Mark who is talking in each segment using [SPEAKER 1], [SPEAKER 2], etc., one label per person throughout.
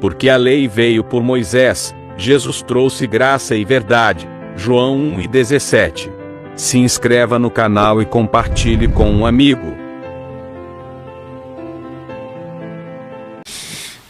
[SPEAKER 1] Porque a lei veio por Moisés, Jesus trouxe graça e verdade. João 1:17. Se inscreva no canal e compartilhe com um amigo.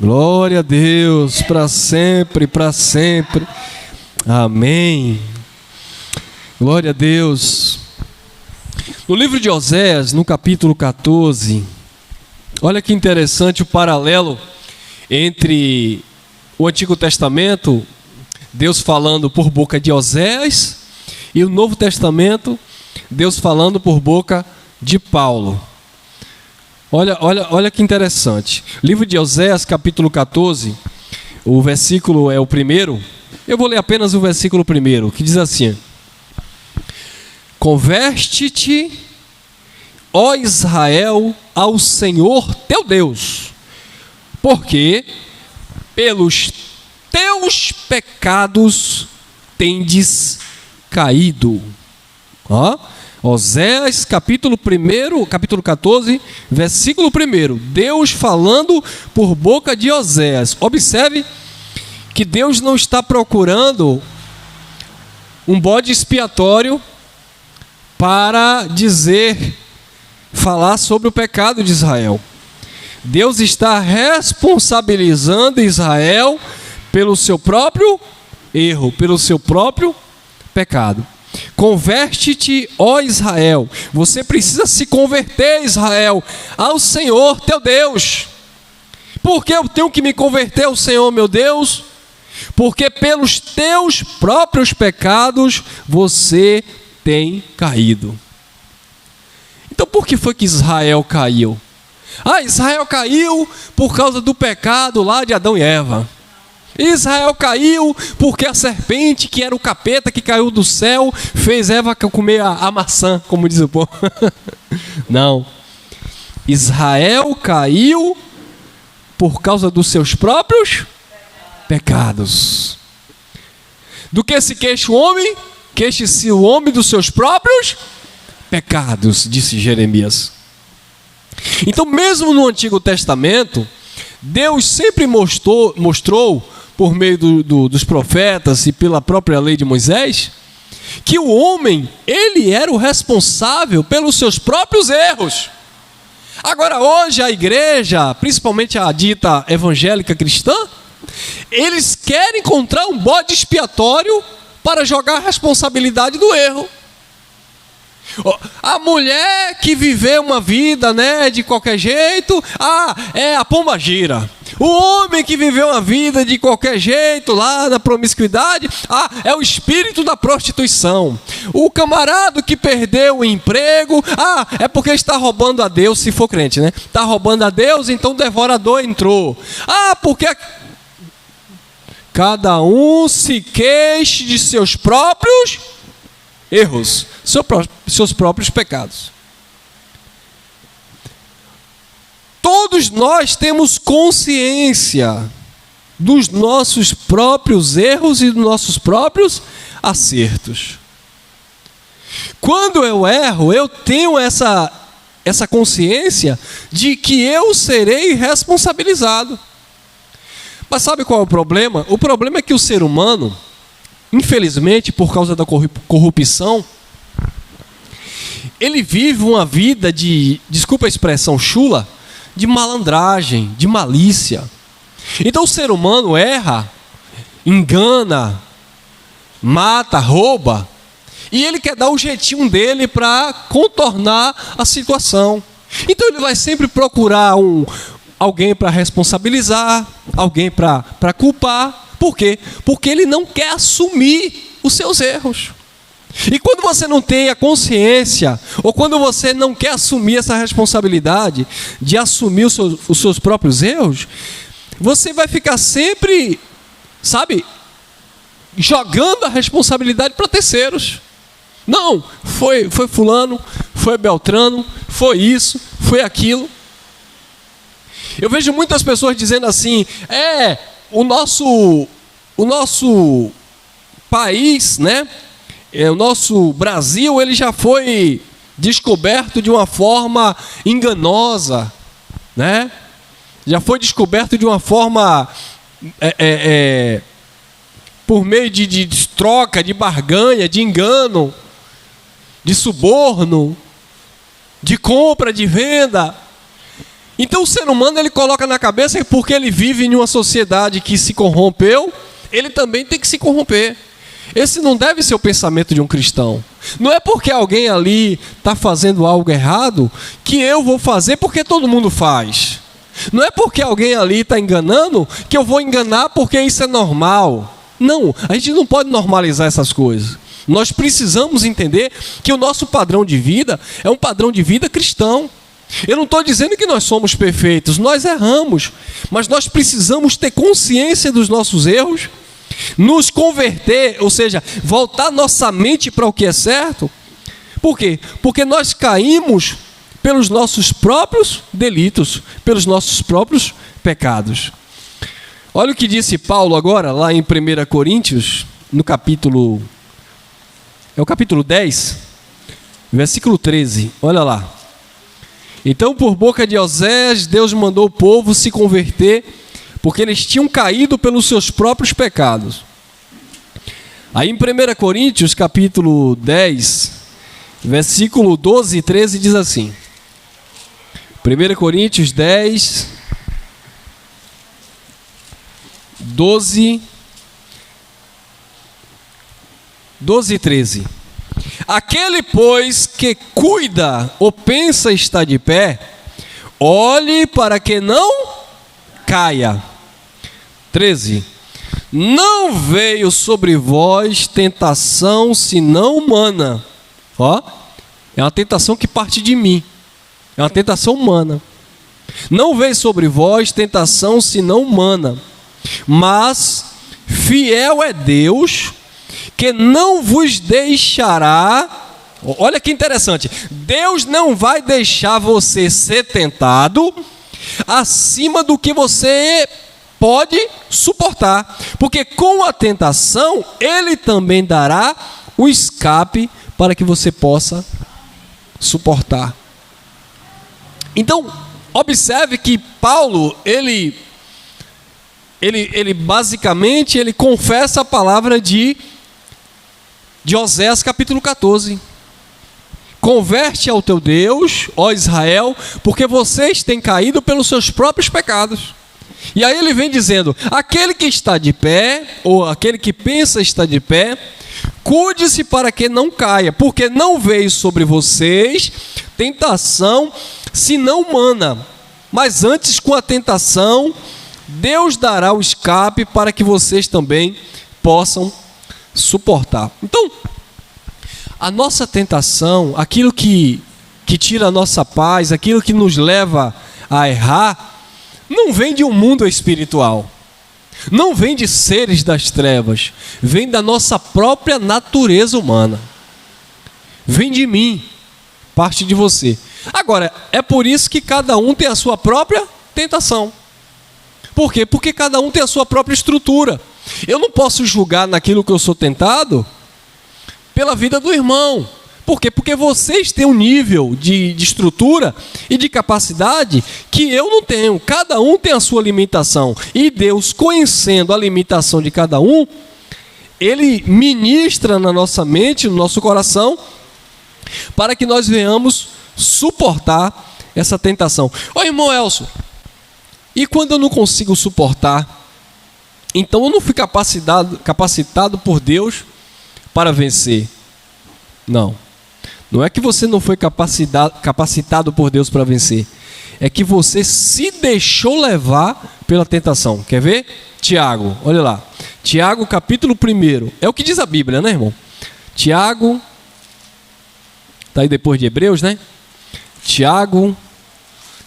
[SPEAKER 2] Glória a Deus, para sempre, para sempre. Amém. Glória a Deus. No livro de Oséias, no capítulo 14, olha que interessante o paralelo entre o Antigo Testamento, Deus falando por boca de Oséias, e o Novo Testamento, Deus falando por boca de Paulo. Olha que interessante. Livro de Oséias, capítulo 14, o versículo é o primeiro. Eu vou ler apenas o versículo primeiro, que diz assim: Converte-te, ó Israel, ao Senhor teu Deus, porque pelos teus pecados tendes caído. Oséias, capítulo 14, versículo 1. Deus falando por boca de Oséias. Observe que Deus não está procurando um bode expiatório para falar sobre o pecado de Israel. Deus está responsabilizando Israel pelo seu próprio erro, pelo seu próprio pecado. Converte-te, ó Israel. Você precisa se converter, Israel, ao Senhor teu Deus. Por que eu tenho que me converter ao Senhor, meu Deus? Porque pelos teus próprios pecados você tem caído. Então por que foi que Israel caiu? Israel caiu por causa do pecado lá de Adão e Eva. Israel caiu porque a serpente, que era o capeta que caiu do céu, fez Eva comer a maçã, como diz o povo. Não. Israel caiu por causa dos seus próprios pecados. Do que se queixa o homem? Queixe-se o homem dos seus próprios pecados, disse Jeremias. Então, mesmo no Antigo Testamento, Deus sempre mostrou por meio dos profetas e pela própria lei de Moisés, que o homem, ele era o responsável pelos seus próprios erros. Agora, hoje a igreja, principalmente a dita evangélica cristã, eles querem encontrar um bode expiatório para jogar a responsabilidade do erro. A mulher que viveu uma vida, de qualquer jeito, é a pombagira. O homem que viveu uma vida de qualquer jeito, lá na promiscuidade, é o espírito da prostituição. O camarada que perdeu o emprego, é porque está roubando a Deus, se for crente, está roubando a Deus, então o devorador entrou. Porque cada um se queixe de seus próprios erros, seus próprios pecados. Todos nós temos consciência dos nossos próprios erros e dos nossos próprios acertos. Quando eu erro, eu tenho essa consciência de que eu serei responsabilizado. Mas sabe qual é o problema? O problema é que o ser humano, infelizmente, por causa da corrupção, ele vive uma vida desculpa a expressão chula, de malandragem, de malícia. Então o ser humano erra, engana, mata, rouba, e ele quer dar o jeitinho dele para contornar a situação. Então ele vai sempre procurar alguém para responsabilizar, alguém para culpar. Por quê? Porque ele não quer assumir os seus erros. E quando você não tem a consciência, ou quando você não quer assumir essa responsabilidade de assumir os seus próprios erros, você vai ficar sempre, jogando a responsabilidade para terceiros. Não, foi fulano, foi Beltrano, foi isso, foi aquilo. Eu vejo muitas pessoas dizendo assim, o nosso país, o nosso Brasil, ele já foi descoberto de uma forma enganosa, Já foi descoberto de uma forma por meio de troca, de barganha, de engano, de suborno, de compra, de venda. Então o ser humano, ele coloca na cabeça que porque ele vive em uma sociedade que se corrompeu, ele também tem que se corromper. Esse não deve ser o pensamento de um cristão. Não é porque alguém ali está fazendo algo errado que eu vou fazer porque todo mundo faz. Não é porque alguém ali está enganando que eu vou enganar porque isso é normal. Não, a gente não pode normalizar essas coisas. Nós precisamos entender que o nosso padrão de vida é um padrão de vida cristão. Eu não estou dizendo que nós somos perfeitos, nós erramos, mas nós precisamos ter consciência dos nossos erros, nos converter, ou seja, voltar nossa mente para o que é certo. Por quê? Porque nós caímos pelos nossos próprios delitos, pelos nossos próprios pecados. Olha o que disse Paulo agora, lá em 1 Coríntios, no capítulo 10, versículo 13, olha lá. Então, por boca de Osés, Deus mandou o povo se converter, porque eles tinham caído pelos seus próprios pecados. Aí em 1 Coríntios, capítulo 10, versículo 12 e 13, diz assim. 1 Coríntios 10, 12 e 13. Aquele, pois, que cuida ou pensa estar de pé, olhe para que não caia. 13. Não veio sobre vós tentação senão humana. Ó, é uma tentação que parte de mim. É uma tentação humana. Não veio sobre vós tentação senão humana, mas fiel é Deus, que não vos deixará. Olha que interessante. Deus não vai deixar você ser tentado acima do que você pode suportar, porque com a tentação Ele também dará o escape para que você possa suportar. Então, observe que Paulo, ele basicamente ele confessa a palavra de Osés capítulo 14. Converte ao teu Deus, ó Israel, porque vocês têm caído pelos seus próprios pecados. E aí ele vem dizendo, aquele que está de pé, ou aquele que pensa estar de pé, cuide-se para que não caia, porque não veio sobre vocês tentação senão humana, mas antes com a tentação, Deus dará o escape para que vocês também possam suportar. Então, a nossa tentação, aquilo que tira a nossa paz, aquilo que nos leva a errar, não vem de um mundo espiritual, não vem de seres das trevas, vem da nossa própria natureza humana, vem de mim, parte de você. Agora, é por isso que cada um tem a sua própria tentação. Por quê? Porque cada um tem a sua própria estrutura. Eu não posso julgar naquilo que eu sou tentado pela vida do irmão. Por quê? Porque vocês têm um nível de estrutura e de capacidade que eu não tenho. Cada um tem a sua limitação. E Deus, conhecendo a limitação de cada um, Ele ministra na nossa mente, no nosso coração, para que nós venhamos suportar essa tentação. Ô irmão Elcio, e quando eu não consigo suportar, então eu não fui capacitado por Deus para vencer? Não. Não é que você não foi capacitado por Deus para vencer. É que você se deixou levar pela tentação. Quer ver? Tiago, olha lá. Tiago capítulo 1. É o que diz a Bíblia, né, irmão? Tiago, está aí depois de Hebreus, né? Tiago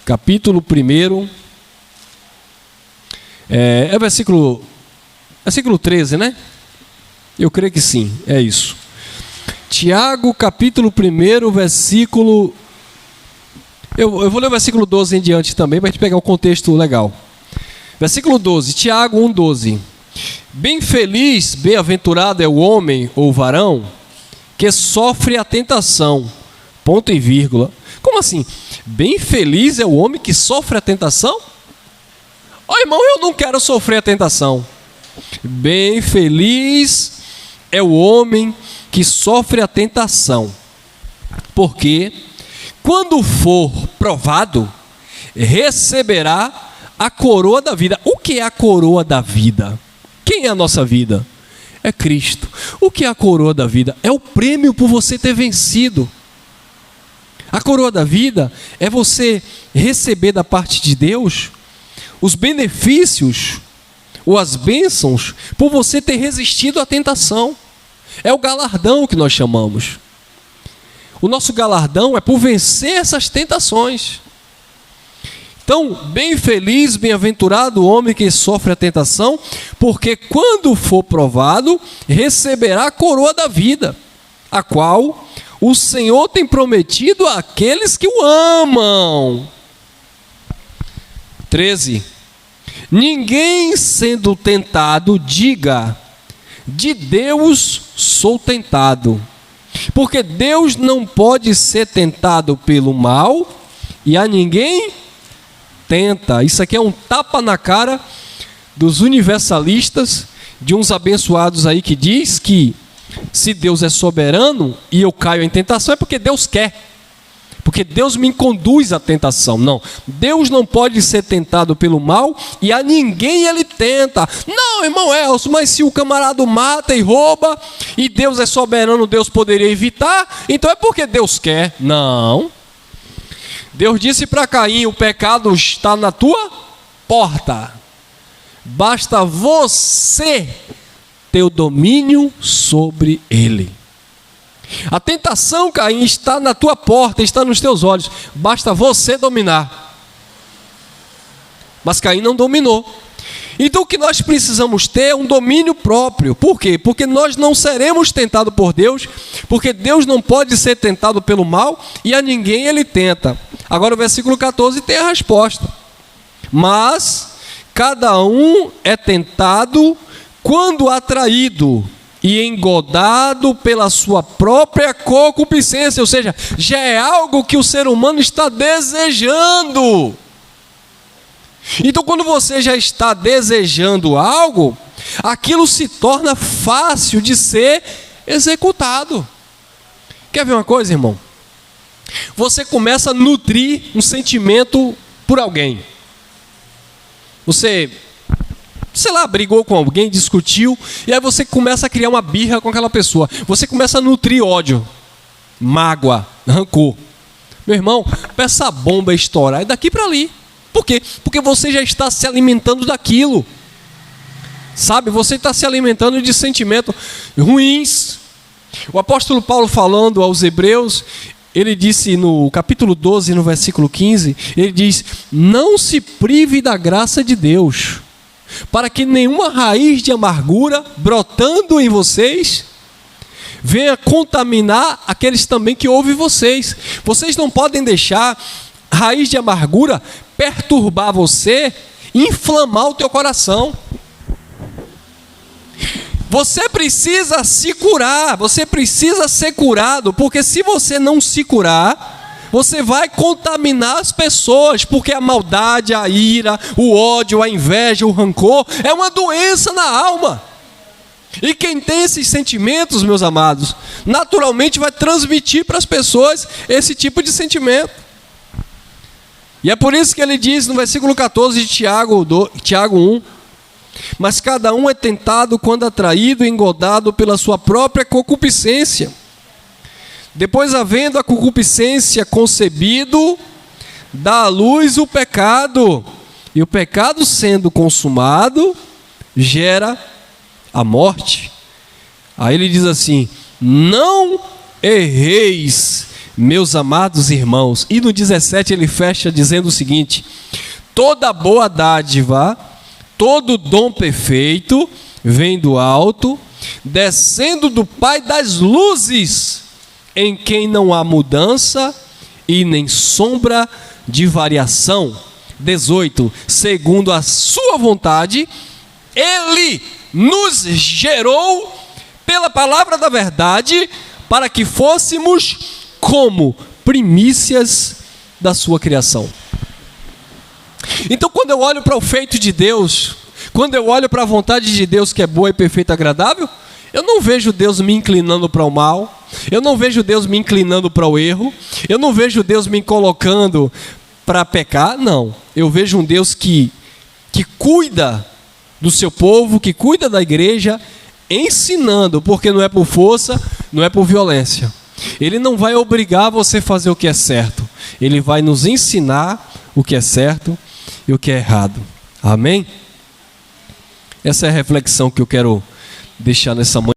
[SPEAKER 2] capítulo 1. É versículo 13, né? Eu creio que sim, é isso. Tiago, capítulo 1, versículo... Eu vou ler o versículo 12 em diante também, para a gente pegar um contexto legal. Versículo 12, Tiago 1,12. Bem feliz, bem-aventurado é o homem ou o varão que sofre a tentação. Ponto e vírgula. Como assim? Bem feliz é o homem que sofre a tentação? Ó, irmão, eu não quero sofrer a tentação. Bem feliz é o homem que sofre a tentação, porque quando for provado, receberá a coroa da vida. O que é a coroa da vida? Quem é a nossa vida? É Cristo. O que é a coroa da vida? É o prêmio por você ter vencido. A coroa da vida é você receber da parte de Deus os benefícios ou as bênçãos por você ter resistido à tentação. É o galardão que nós chamamos. O nosso galardão é por vencer essas tentações. Então, bem feliz, bem-aventurado o homem que sofre a tentação, porque quando for provado, receberá a coroa da vida, a qual o Senhor tem prometido àqueles que o amam. 13. Ninguém sendo tentado diga: de Deus sou tentado, porque Deus não pode ser tentado pelo mal, e a ninguém tenta. Isso aqui é um tapa na cara dos universalistas, de uns abençoados aí que diz que se Deus é soberano e eu caio em tentação é porque Deus quer, porque Deus me conduz à tentação. Não, Deus não pode ser tentado pelo mal e a ninguém ele tenta. Não, irmão Elcio, mas se o camarada mata e rouba e Deus é soberano, Deus poderia evitar, então é porque Deus quer. Não. Deus disse para Caim: o pecado está na tua porta, basta você ter o domínio sobre ele. A tentação, Caim, está na tua porta, está nos teus olhos, basta você dominar. Mas Caim não dominou. Então o que nós precisamos ter é um domínio próprio. Por quê? Porque nós não seremos tentados por Deus, porque Deus não pode ser tentado pelo mal e a ninguém ele tenta. Agora o versículo 14 tem a resposta. Mas cada um é tentado quando atraído e engodado pela sua própria concupiscência, ou seja, já é algo que o ser humano está desejando. Então, quando você já está desejando algo, aquilo se torna fácil de ser executado. Quer ver uma coisa, irmão? Você começa a nutrir um sentimento por alguém. Você, sei lá, brigou com alguém, discutiu, e aí você começa a criar uma birra com aquela pessoa. Você começa a nutrir ódio, mágoa, rancor. Meu irmão, para essa bomba estourar é daqui para ali. Por quê? Porque você já está se alimentando daquilo. Sabe, você está se alimentando de sentimentos ruins. O apóstolo Paulo, falando aos Hebreus, ele disse no capítulo 12, no versículo 15, ele diz: não se prive da graça de Deus, para que nenhuma raiz de amargura brotando em vocês venha contaminar aqueles também que ouvem vocês. Vocês não podem deixar raiz de amargura perturbar você, inflamar o teu coração. Você precisa se curar, você precisa ser curado, porque se você não se curar, você vai contaminar as pessoas, porque a maldade, a ira, o ódio, a inveja, o rancor é uma doença na alma. E quem tem esses sentimentos, meus amados, naturalmente vai transmitir para as pessoas esse tipo de sentimento. E é por isso que ele diz no versículo 14 de Tiago 1, mas cada um é tentado quando atraído e engodado pela sua própria concupiscência. Depois, havendo a concupiscência concebido, dá à luz o pecado. E o pecado, sendo consumado, gera a morte. Aí ele diz assim: não erreis, meus amados irmãos. E no 17 ele fecha dizendo o seguinte: toda boa dádiva, todo dom perfeito vem do alto, descendo do Pai das luzes, em quem não há mudança e nem sombra de variação. 18, segundo a sua vontade, ele nos gerou pela palavra da verdade, para que fôssemos como primícias da sua criação. Então, quando eu olho para o feito de Deus, quando eu olho para a vontade de Deus que é boa e perfeita e agradável, eu não vejo Deus me inclinando para o mal, eu não vejo Deus me inclinando para o erro, eu não vejo Deus me colocando para pecar, não. Eu vejo um Deus que cuida do seu povo, que cuida da igreja, ensinando, porque não é por força, não é por violência. Ele não vai obrigar você a fazer o que é certo, ele vai nos ensinar o que é certo e o que é errado. Amém? Essa é a reflexão que eu quero deixar nessa manhã.